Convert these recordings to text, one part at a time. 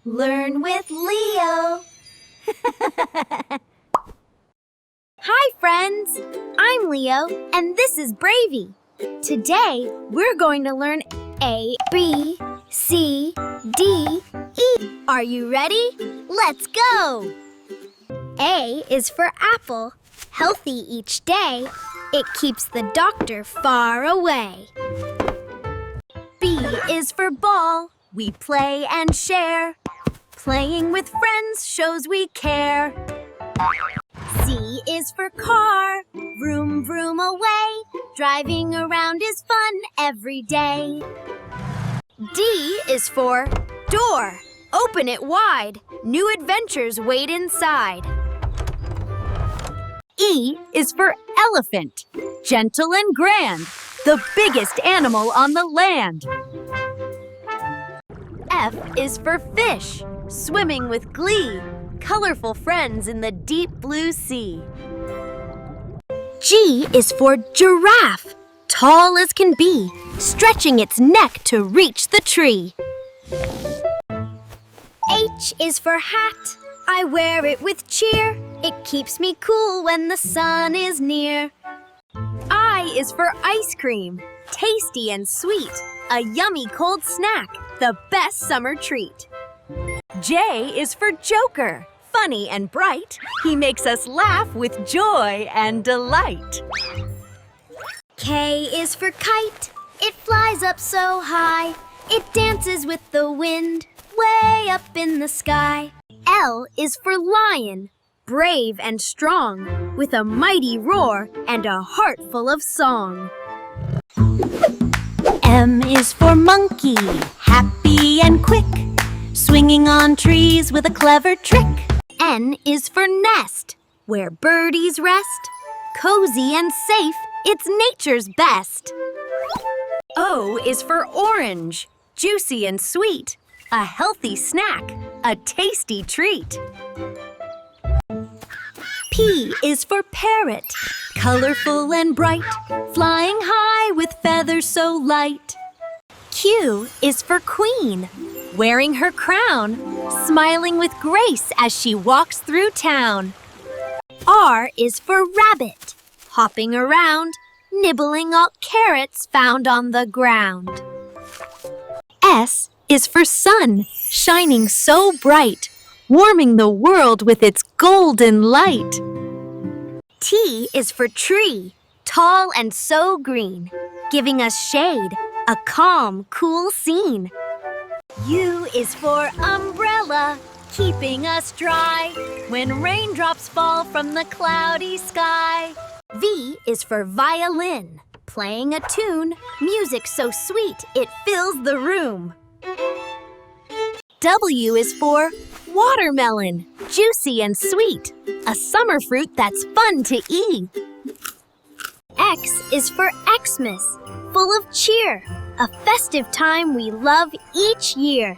Learn with Leo. Hi friends, I'm Leo and this is Bravey. Today we're going to learn A, B, C, D, E. Are you ready? Let's go! A is for apple, healthy each day. It keeps the doctor far away. B is for ball, we play and share. Playing with friends shows we care. C is for car, vroom vroom away. Driving around is fun every day. D is for door, open it wide. New adventures wait inside. E is for elephant, gentle and grand, the biggest animal on the land. F is for fish, swimming with glee, colorful friends in the deep blue sea. G is for giraffe, tall as can be, stretching its neck to reach the tree. H is for hat, I wear it with cheer. It keeps me cool when the sun is near. I is for ice cream, tasty and sweet, a yummy cold snack, the best summer treat. J is for joker, funny and bright. He makes us laugh with joy and delight. K is for kite, it flies up so high. It dances with the wind, way up in the sky. L is for lion, brave and strong, with a mighty roar and a heart full of song. M is for monkey, happy and quick, swinging on trees with a clever trick. N is for nest, where birdies rest, cozy and safe, it's nature's best. O is for orange, juicy and sweet, a healthy snack, a tasty treat. P is for parrot, colorful and bright, flying high with feathers so light. Q is for queen, wearing her crown, smiling with grace as she walks through town. R is for rabbit, hopping around, nibbling all carrots found on the ground. S is for sun, shining so bright, warming the world with its golden light. T is for tree, tall and so green, giving us shade, a calm, cool scene. U is for umbrella, keeping us dry when raindrops fall from the cloudy sky. V is for violin, playing a tune, music so sweet it fills the room. W is for watermelon, juicy and sweet, a summer fruit that's fun to eat. X is for Xmas, full of cheer, a festive time we love each year.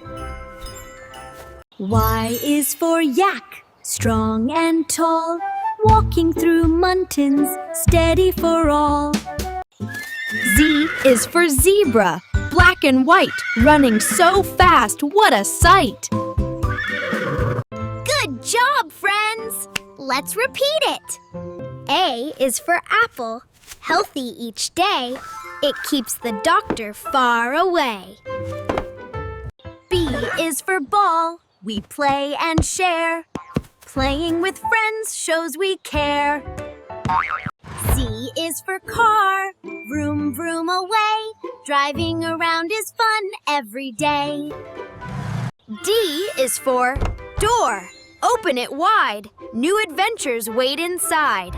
Y is for yak, strong and tall, walking through mountains, steady for all. Z is for zebra, black and white, running so fast, what a sight! Good job, friends! Let's repeat it. A is for apple, healthy each day. It keeps the doctor far away. B is for ball, we play and share. Playing with friends shows we care. C is for car, vroom vroom away. Driving around is fun every day. D is for door, open it wide. New adventures wait inside.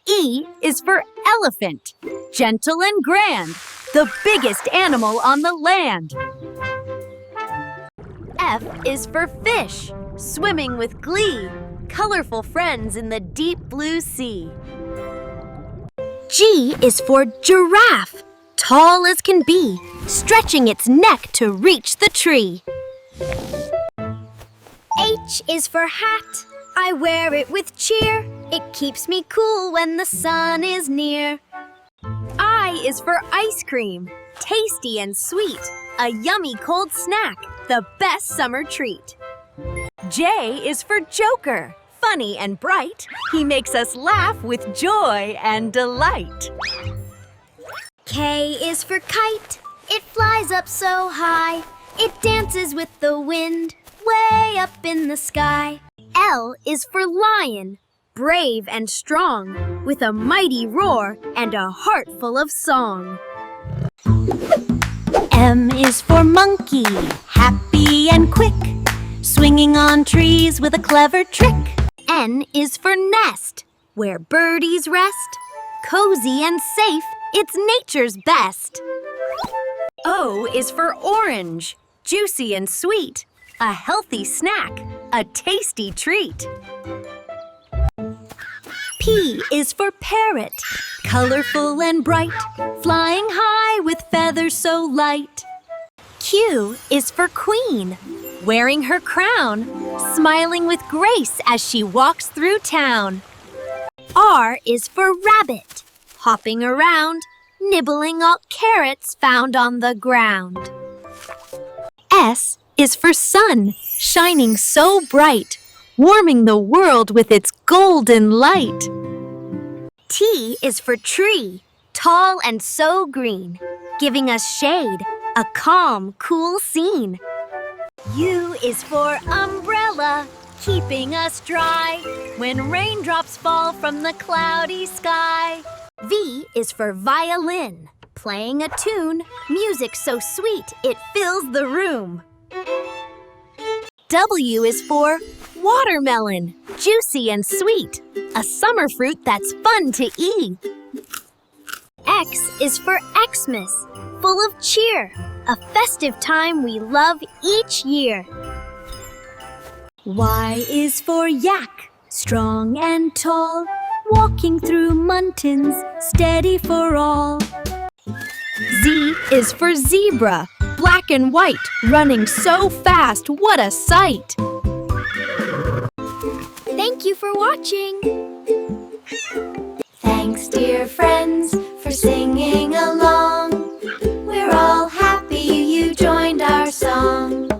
E is for elephant, gentle and grand, the biggest animal on the land. F is for fish, swimming with glee, colorful friends in the deep blue sea. G is for giraffe, tall as can be, stretching its neck to reach the tree. H is for hat, I wear it with cheer. It keeps me cool when the sun is near. I is for ice cream, tasty and sweet, a yummy cold snack, the best summer treat. J is for Joker. Funny and bright, he makes us laugh with joy and delight. K is for Kite. It flies up so high. It dances with the wind, way up in the sky. L is for Lion. Brave and strong, with a mighty roar and a heart full of song. M is for Monkey. Happy and quick, swinging on trees with a clever trick. N is for Nest, where birdies rest. Cozy and safe, it's nature's best. O is for Orange, juicy and sweet. A healthy snack, a tasty treat. P is for Parrot, colorful and bright, flying high with feathers so light. Q is for Queen, wearing her crown, smiling with grace as she walks through town. R is for Rabbit, hopping around, nibbling all carrots found on the ground. S is for Sun, shining so bright, warming the world with its golden light. T is for Tree, tall and so green, giving us shade, a calm, cool scene. U is for Umbrella, keeping us dry when raindrops fall from the cloudy sky. V is for Violin, playing a tune, music so sweet it fills the room. W is for Watermelon, juicy and sweet, a summer fruit that's fun to eat. X is for Xmas, full of cheer, a festive time we love each year. Y is for Yak, strong and tall, walking through mountains, steady for all. Z is for Zebra, black and white, running so fast, what a sight! Thank you for watching! Thanks, dear friends, for singing along. We're all happy you joined our song.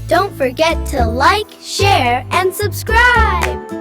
Don't forget to like, share, and subscribe!